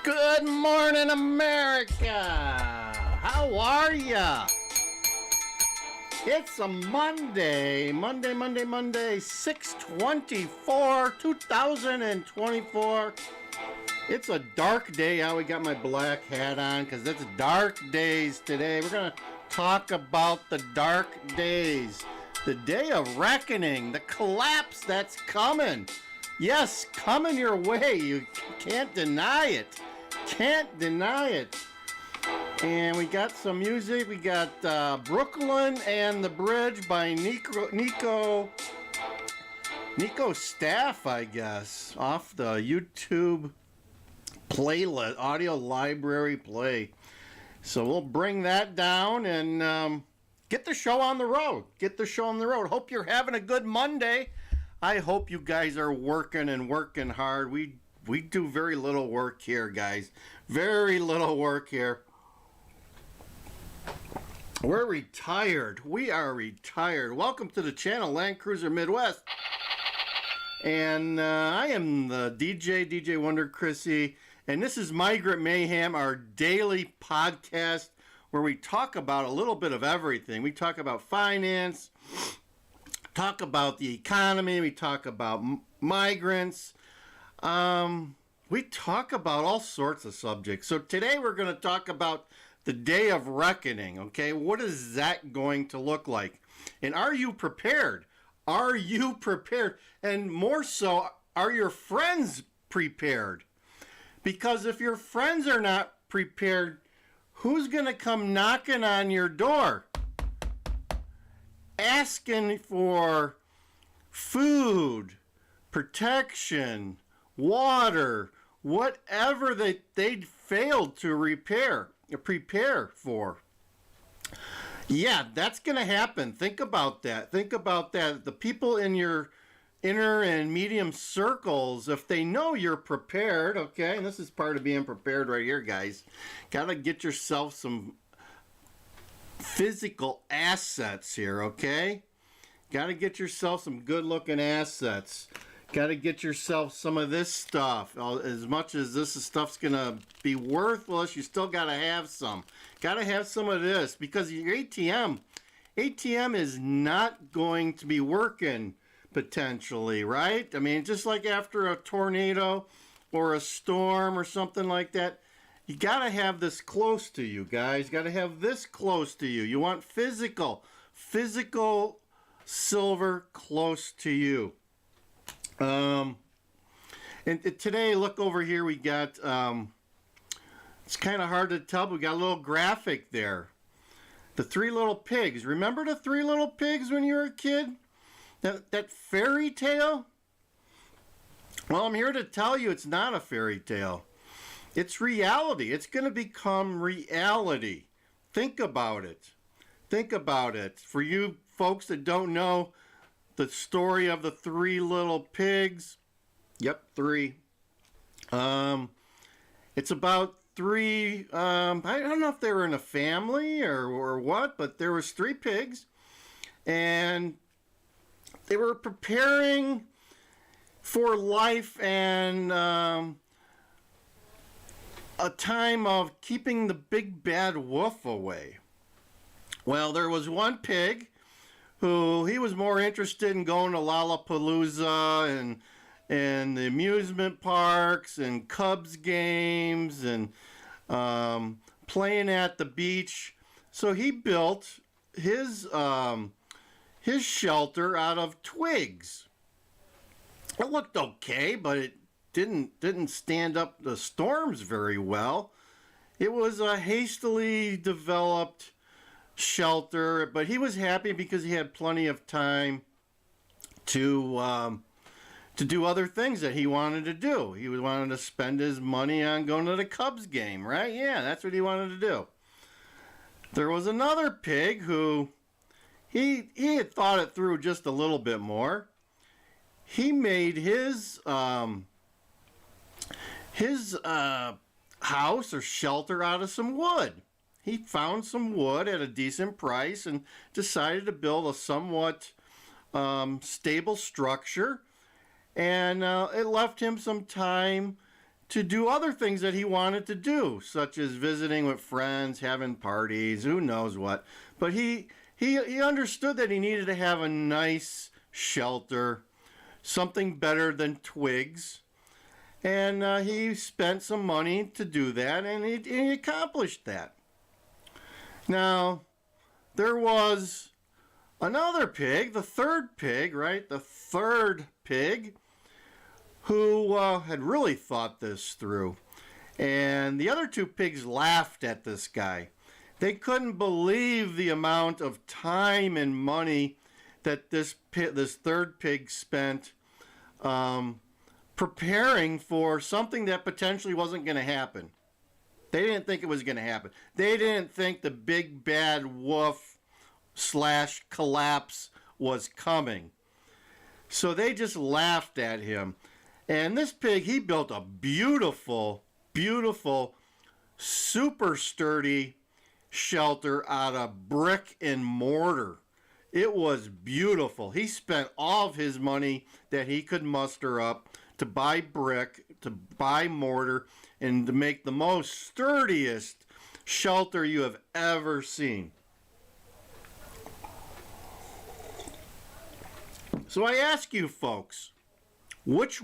Good morning, America! How are ya? It's a Monday, 6/24/2024. It's a dark day. I got my black hat on because it's dark days today. We're going to talk about the dark days. The day of reckoning, the collapse that's coming. Yes, coming your way. You can't deny it. Can't deny it. And we got some music. We got Brooklyn and the Bridge by Nico Staff, I guess, off the YouTube playlist, audio library play. So we'll bring that down and get the show on the road. Get the show on the road. Hope you're having a good Monday. I hope you guys are working and working hard. We do very little work here, guys. Very little work here. We're retired. We are retired. Welcome to the channel, Land Cruiser Midwest. And I am the DJ Wonder Chrissy. And this is Migrant Mayhem, our daily podcast where we talk about a little bit of everything. We talk about finance, talk about the economy, we talk about migrants. We talk about all sorts of subjects. So today we're going to talk about the day of reckoning, okay? What is that going to look like? And are you prepared? Are you prepared? And more so, are your friends prepared? Because if your friends are not prepared, who's going to come knocking on your door asking for food, protection, water, whatever they'd failed to prepare for? Yeah, that's going to happen. Think about that. Think about that. The people in your inner and medium circles, if they know you're prepared, okay, and this is part of being prepared right here, guys, got to get yourself some physical assets here, okay? Got to get yourself some good-looking assets. Got to get yourself some of this stuff. As much as this stuff's going to be worthless, you still got to have some. Got to have some of this because your ATM is not going to be working potentially, right? I mean, just like after a tornado or a storm or something like that, you got to have this close to you, guys. Got to have this close to you. You want physical silver close to you. And today, look over here, we got, it's kind of hard to tell, but we got a little graphic there. The Three Little Pigs. Remember the Three Little Pigs when you were a kid? That fairy tale? Well, I'm here to tell you it's not a fairy tale. It's reality. It's going to become reality. Think about it. Think about it. For you folks that don't know the story of the Three Little Pigs, yep, three. It's about three, I don't know if they were in a family or what, but there was three pigs, and they were preparing for life and a time of keeping the big bad wolf away. Well, there was one pig who he was more interested in going to Lollapalooza and the amusement parks and Cubs games and playing at the beach. So he built his shelter out of twigs. It looked okay, but it didn't stand up to storms very well. It was a hastily developed shelter, but he was happy because he had plenty of time to do other things that he wanted to do. He wanted to spend his money on going to the Cubs game, right? Yeah, that's what he wanted to do. There was another pig who he had thought it through just a little bit more. He made his house or shelter out of some wood. He found some wood at a decent price and decided to build a somewhat stable structure. And it left him some time to do other things that he wanted to do, such as visiting with friends, having parties, who knows what. But he understood that he needed to have a nice shelter, something better than twigs. And he spent some money to do that, and he accomplished that. Now, there was another pig, the third pig, right? The third pig, who had really thought this through. And the other two pigs laughed at this guy. They couldn't believe the amount of time and money that this third pig spent preparing for something that potentially wasn't going to happen. They didn't think it was going to happen. They didn't think the big bad wolf / collapse was coming. So they just laughed at him. And this pig, he built a beautiful, beautiful, super sturdy shelter out of brick and mortar. It was beautiful. He spent all of his money that he could muster up to buy brick, to buy mortar, and to make the most sturdiest shelter you have ever seen. So I ask you folks, which